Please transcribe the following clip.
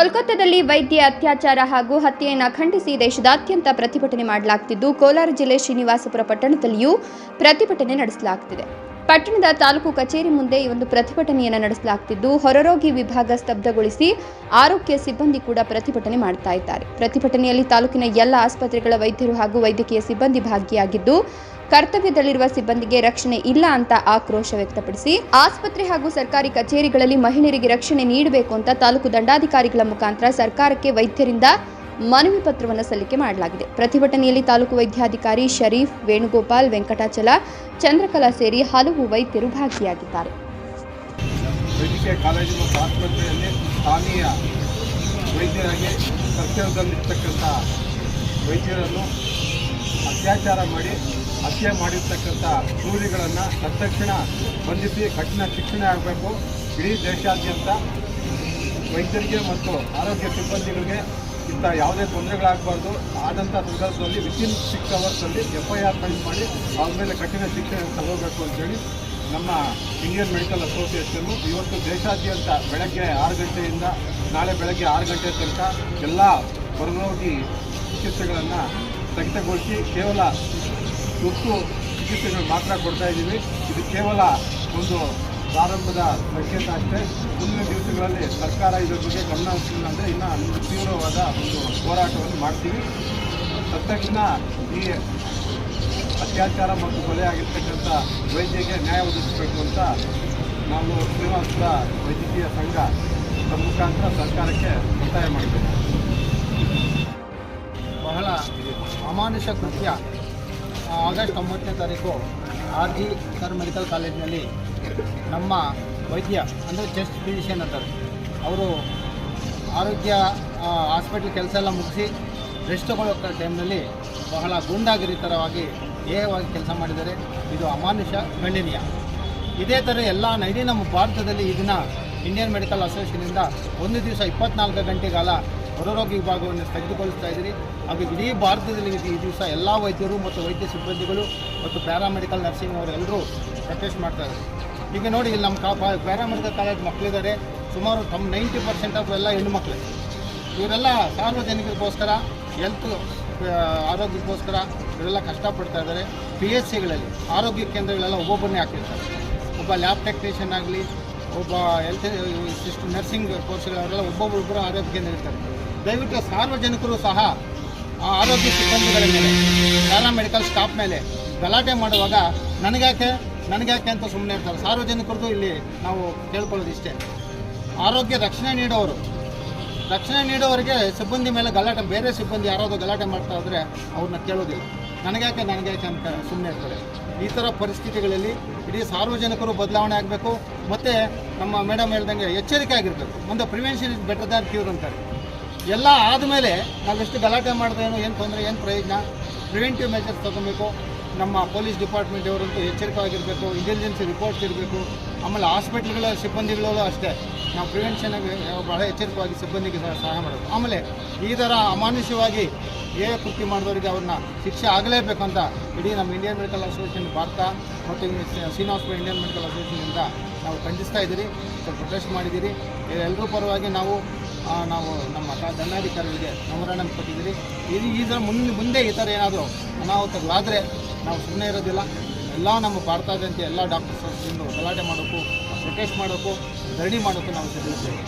ಕೋಲ್ಕತ್ತಾದಲ್ಲಿ ವೈದ್ಯ ಅತ್ಯಾಚಾರ ಹಾಗೂ ಹತ್ಯೆಯನ್ನು ಖಂಡಿಸಿ ದೇಶದಾದ್ಯಂತ ಪ್ರತಿಭಟನೆ ಮಾಡಲಾಗುತ್ತಿದ್ದು, ಕೋಲಾರ ಜಿಲ್ಲೆ ಶ್ರೀನಿವಾಸಪುರ ಪಟ್ಟಣದಲ್ಲಿಯೂ ಪ್ರತಿಭಟನೆ ನಡೆಸಲಾಗುತ್ತಿದೆ. ಪಟ್ಟಣದ ತಾಲೂಕು ಕಚೇರಿ ಮುಂದೆ ಈ ಒಂದು ಪ್ರತಿಭಟನೆಯನ್ನು ನಡೆಸಲಾಗುತ್ತಿದ್ದು, ಹೊರರೋಗಿ ವಿಭಾಗ ಸ್ತಬ್ಧಗೊಳಿಸಿ ಆರೋಗ್ಯ ಸಿಬ್ಬಂದಿ ಕೂಡ ಪ್ರತಿಭಟನೆ ಮಾಡ್ತಾ ಇದ್ದಾರೆ. ಪ್ರತಿಭಟನೆಯಲ್ಲಿ ತಾಲೂಕಿನ ಎಲ್ಲ ಆಸ್ಪತ್ರೆಗಳ ವೈದ್ಯರು ಹಾಗೂ ವೈದ್ಯಕೀಯ ಸಿಬ್ಬಂದಿ ಭಾಗಿಯಾಗಿದ್ದು, ಕರ್ತವ್ಯದಲ್ಲಿರುವ ಸಿಬ್ಬಂದಿಗೆ ರಕ್ಷಣೆ ಇಲ್ಲ ಅಂತ ಆಕ್ರೋಶ ವ್ಯಕ್ತಪಡಿಸಿ ಆಸ್ಪತ್ರೆ ಹಾಗೂ ಸರ್ಕಾರಿ ಕಚೇರಿಗಳಲ್ಲಿ ಮಹಿಳೆಯರಿಗೆ ರಕ್ಷಣೆ ನೀಡಬೇಕು ಅಂತ ತಾಲೂಕು ದಂಡಾಧಿಕಾರಿಗಳ ಮುಖಾಂತರ ಸರ್ಕಾರಕ್ಕೆ ವೈದ್ಯರಿಂದ ಮನವಿ ಪತ್ರವನ್ನು ಸಲ್ಲಿಕೆ ಮಾಡಲಾಗಿದೆ. ಪ್ರತಿಭಟನೆಯಲ್ಲಿ ತಾಲೂಕು ವೈದ್ಯಾಧಿಕಾರಿ ಶರೀಫ್, ವೇಣುಗೋಪಾಲ್, ವೆಂಕಟಾಚಲ, ಚಂದ್ರಕಲಾ ಸೇರಿ ಹಲವು ವೈದ್ಯರು ಭಾಗಿಯಾಗಿದ್ದಾರೆ. ವೈದ್ಯಕೀಯ ಕಾಲೇಜು ಮತ್ತು ಆಸ್ಪತ್ರೆಯಲ್ಲಿ ಸ್ಥಾನೀಯ ವೈದ್ಯರಾಗಿ ಕರ್ತವ್ಯದಲ್ಲಿರ್ತಕ್ಕಂಥ ವೈದ್ಯರನ್ನು ಅತ್ಯಾಚಾರ ಮಾಡಿ ಹತ್ಯೆ ಮಾಡಿರ್ತಕ್ಕಂಥ ಕ್ರೂರಿಗಳನ್ನು ತತ್ಕ್ಷಣ ಬಂಧಿಸಿ ಕಠಿಣ ಶಿಕ್ಷಣ ಆಗಬೇಕು. ಇಡೀ ದೇಶಾದ್ಯಂತ ವೈದ್ಯರಿಗೆ ಮತ್ತು ಆರೋಗ್ಯ ಸಿಬ್ಬಂದಿಗಳಿಗೆ ಇಂಥ ಯಾವುದೇ ತೊಂದರೆಗಳಾಗಬಾರ್ದು. ಆದಂಥ ಸಂದರ್ಭದಲ್ಲಿ ವಿತಿನ್ 6 ಅವರ್ಸಲ್ಲಿ FIR ಫೈಲ್ ಮಾಡಿ ಅವ್ರ ಮೇಲೆ ಕಠಿಣ ಶಿಕ್ಷಣ ತಗೋಬೇಕು ಅಂತೇಳಿ ನಮ್ಮ ಇಂಡಿಯನ್ ಮೆಡಿಕಲ್ ಅಸೋಸಿಯೇಷನ್ನು ಇವತ್ತು ದೇಶಾದ್ಯಂತ ಬೆಳಗ್ಗೆ 6 ಗಂಟೆಯಿಂದ ನಾಳೆ ಬೆಳಗ್ಗೆ 6 ಗಂಟೆ ತನಕ ಎಲ್ಲ ಹೊರರೋಗಿ ಚಿಕಿತ್ಸೆಗಳನ್ನು ಸ್ಥಗಿತಗೊಳಿಸಿ ಕೇವಲ ತುರ್ತು ಚಿಕಿತ್ಸೆಗಳು ಮಾತ್ರ ಕೊಡ್ತಾ ಇದ್ದೀವಿ. ಇದು ಕೇವಲ ಒಂದು ಪ್ರಾರಂಭದ ಸಂಕೇತ ಅಷ್ಟೇ. ಮುಂದಿನ ದಿವಸಗಳಲ್ಲಿ ಸರ್ಕಾರ ಇದರ ಬಗ್ಗೆ ಗಮನ ಹರಿಸಿಲ್ಲ ಅಂದರೆ ಇನ್ನೂ ತೀವ್ರವಾದ ಒಂದು ಹೋರಾಟವನ್ನು ಮಾಡ್ತೀವಿ. ತಕ್ಷಣ ಈ ಅತ್ಯಾಚಾರ ಮತ್ತು ಕೊಲೆ ಆಗಿರ್ತಕ್ಕಂಥ ವೈದ್ಯರಿಗೆ ನ್ಯಾಯ ಒದಗಿಸಬೇಕು ಅಂತ ನಾವು ಶ್ರೀನಿವಾಸಪುರ ವೈದ್ಯಕೀಯ ಸಂಘ ಮುಖಾಂತರ ಸರ್ಕಾರಕ್ಕೆ ಒತ್ತಾಯ ಮಾಡಿದ್ದೇವೆ. ಬಹಳ ಅಮಾನುಷ ಕೃತ್ಯ ಆಗಸ್ಟ್ 9ನೇ ತಾರೀಕು RG ಸರ್ ಮೆಡಿಕಲ್ ಕಾಲೇಜಿನಲ್ಲಿ ನಮ್ಮ ವೈದ್ಯ ಅಂದರೆ ಚೆಸ್ಟ್ ಫಿಸಿಷಿಯನ್ ಅಂತಾರೆ, ಅವರು ಆರೋಗ್ಯ ಹಾಸ್ಪಿಟ್ಲ್ ಕೆಲಸ ಎಲ್ಲ ಮುಗಿಸಿ ರೆಸ್ಟ್ ತಗೊಳ್ಳೋ ಟೈಮ್ನಲ್ಲಿ ಬಹಳ ಗೂಂಡಾಗಿರಿತರವಾಗಿ ಹೇಯವಾಗಿ ಕೆಲಸ ಮಾಡಿದ್ದಾರೆ. ಇದು ಅಮಾನುಷ, ಖಂಡನೀಯ. ಇದೇ ಥರ ಎಲ್ಲ ಇಡೀ ನಮ್ಮ ಭಾರತದಲ್ಲಿ ಇದನ್ನ ಇಂಡಿಯನ್ ಮೆಡಿಕಲ್ ಅಸೋಸಿಯೇಷನಿಂದ ಒಂದು ದಿವಸ 24 ಗಂಟೆಗಾಲ ಹೊರರೋಗಿ ವಿಭಾಗವನ್ನು ಸ್ಥಗಿತಗೊಳಿಸ್ತಾ ಇದ್ದೀರಿ. ಹಾಗೂ ಇಡೀ ಭಾರತದಲ್ಲಿ ಈ ದಿವಸ ಎಲ್ಲ ವೈದ್ಯರು ಮತ್ತು ವೈದ್ಯ ಸಿಬ್ಬಂದಿಗಳು ಮತ್ತು ಪ್ಯಾರಾಮೆಡಿಕಲ್ ನರ್ಸಿಂಗ್ ಅವರು ಎಲ್ಲರೂ ಪ್ರೊಟೆಸ್ಟ್ ಮಾಡ್ತಾಯಿದ್ದಾರೆ. ಈಗ ನೋಡಿ, ಇಲ್ಲಿ ನಮ್ಮ ಪ್ಯಾರಾಮೆಡಿಕಲ್ ಕಾಲೇಜ್ ಮಕ್ಕಳಿದ್ದಾರೆ, ಸುಮಾರು 90% ಆಫ್ ಎಲ್ಲ ಹೆಣ್ಣು ಮಕ್ಕಳು. ಇವರೆಲ್ಲ ಸಾರ್ವಜನಿಕರಿಗೋಸ್ಕರ, ಹೆಲ್ತ್ ಆರೋಗ್ಯಕ್ಕೋಸ್ಕರ ಇವರೆಲ್ಲ ಕಷ್ಟಪಡ್ತಾ ಇದ್ದಾರೆ. PHCಗಳಲ್ಲಿ ಆರೋಗ್ಯ ಕೇಂದ್ರಗಳೆಲ್ಲ ಒಬ್ಬೊಬ್ಬರನ್ನೇ ಹಾಕಿರ್ತಾರೆ. ಒಬ್ಬ ಲ್ಯಾಬ್ ಟೆಕ್ನಿಷಿಯನ್ ಆಗಲಿ, ಒಬ್ಬ ಹೆಲ್ತ್ ಸಿಸ್ಟಮ್ ನರ್ಸಿಂಗ್ ಕೋರ್ಸ್ಗಳವರೆಲ್ಲ ಒಬ್ಬೊಬ್ಬರು ಆರೋಗ್ಯ ಕೇಂದ್ರ ಇರ್ತಾರೆ. ದಯವಿಟ್ಟು ಸಾರ್ವಜನಿಕರು ಸಹ ಆರೋಗ್ಯ ಸಿಬ್ಬಂದಿಗಳ ಮೇಲೆ, ಪ್ಯಾರಾಮೆಡಿಕಲ್ ಸ್ಟಾಫ್ ಮೇಲೆ ಗಲಾಟೆ ಮಾಡುವಾಗ ನನಗ್ಯಾಕೆ ಅಂತ ಸುಮ್ಮನೆ ಇರ್ತಾರೆ. ಸಾರ್ವಜನಿಕರದ್ದು ಇಲ್ಲಿ ನಾವು ಕೇಳ್ಕೊಳ್ಳೋದು ಇಷ್ಟೇ, ಆರೋಗ್ಯ ರಕ್ಷಣೆ ನೀಡೋವರಿಗೆ ಸಿಬ್ಬಂದಿ ಮೇಲೆ ಗಲಾಟೆ, ಬೇರೆ ಸಿಬ್ಬಂದಿ ಯಾರಾದರೂ ಗಲಾಟೆ ಮಾಡ್ತಾ ಇದ್ದರೆ ಅವ್ರನ್ನ ಕೇಳೋದಿಲ್ಲ. ನನಗ್ಯಾಕೆ ಅಂತ ಸುಮ್ಮನೆ ಇರ್ತಾರೆ. ಈ ಥರ ಪರಿಸ್ಥಿತಿಗಳಲ್ಲಿ ಇಡೀ ಸಾರ್ವಜನಿಕರು ಬದಲಾವಣೆ ಆಗಬೇಕು. ಮತ್ತು ನಮ್ಮ ಮೇಡಮ್ ಹೇಳ್ದಂಗೆ ಎಚ್ಚರಿಕೆ ಆಗಿರಬೇಕು. ಮುಂದೆ prevention is better than cure ಅಂತಾರೆ. ಎಲ್ಲ ಆದಮೇಲೆ ನಾವೆಷ್ಟು ಗಲಾಟೆ ಮಾಡಿದ್ರೇನು, ಏನು ತೊಂದರೆ, ಏನು ಪ್ರಯೋಜನ? ಪ್ರಿವೆಂಟಿವ್ ಮೆಜರ್ಸ್ ತೊಗೊಬೇಕು. ನಮ್ಮ ಪೊಲೀಸ್ ಡಿಪಾರ್ಟ್ಮೆಂಟ್ ಅವರಂತೂ ಎಚ್ಚರಿಕೆಯಾಗಿರಬೇಕು. ಇಂಟೆಲಿಜೆನ್ಸಿ ರಿಪೋರ್ಟ್ಸ್ ಇರಬೇಕು. ಆಮೇಲೆ ಹಾಸ್ಪಿಟ್ಲ್ಗಳ ಸಿಬ್ಬಂದಿಗಳಲ್ಲೂ ಅಷ್ಟೇ ನಾವು ಪ್ರಿವೆನ್ಷನ್ಗೆ ಬಹಳ ಎಚ್ಚರಿಕೆಯಾಗಿ ಸಿಬ್ಬಂದಿಗೆ ಸಹಾಯ ಮಾಡಬೇಕು. ಆಮೇಲೆ ಈ ಥರ ಅಮಾನುಷವಾಗಿ ಕೃತ್ಯ ಮಾಡಿದವರಿಗೆ ಅವ್ರನ್ನ ಶಿಕ್ಷೆ ಆಗಲೇಬೇಕು ಅಂತ ಇಡೀ ನಮ್ಮ ಇಂಡಿಯನ್ ಮೆಡಿಕಲ್ ಅಸೋಸಿಯೇಷನ್ ಭಾರತ ಮತ್ತು ಶ್ರೀನಿವಾಸಪುರ ಇಂಡಿಯನ್ ಮೆಡಿಕಲ್ ಅಸೋಸಿಯೇಷನಿಂದ ನಾವು ಖಂಡಿಸ್ತಾ ಇದ್ದೀರಿ, ಪ್ರೊಟೆಸ್ಟ್ ಮಾಡಿದ್ದೀರಿ. ಎಲ್ಲರೂ ಪರವಾಗಿ ನಾವು ನಮ್ಮ ದಂಡಾಧಿಕಾರಿಗಳಿಗೆ ಮೆಮೊರಾಂಡಮ್ ಕೊಟ್ಟಿದ್ದೀರಿ. ಈ ಥರ ಮುಂದೆ ಈ ಥರ ಏನಾದರೂ ಅನಾಹುತಗಳಾದರೆ ನಾವು ಸುಮ್ಮನೆ ಇರೋದಿಲ್ಲ. ಎಲ್ಲ ನಮ್ಮ ಭಾರತಾದ್ಯಂತ ಎಲ್ಲ ಡಾಕ್ಟರ್ಸ್ ಗಲಾಟೆ ಮಾಡೋಕ್ಕೂ, ಪ್ರೊಟೆಸ್ಟ್ ಮಾಡೋಕ್ಕೂ, ಧರಣಿ ಮಾಡೋಕ್ಕೂ ನಾವು ಸಿದ್ಧರಿದ್ದೇವೆ.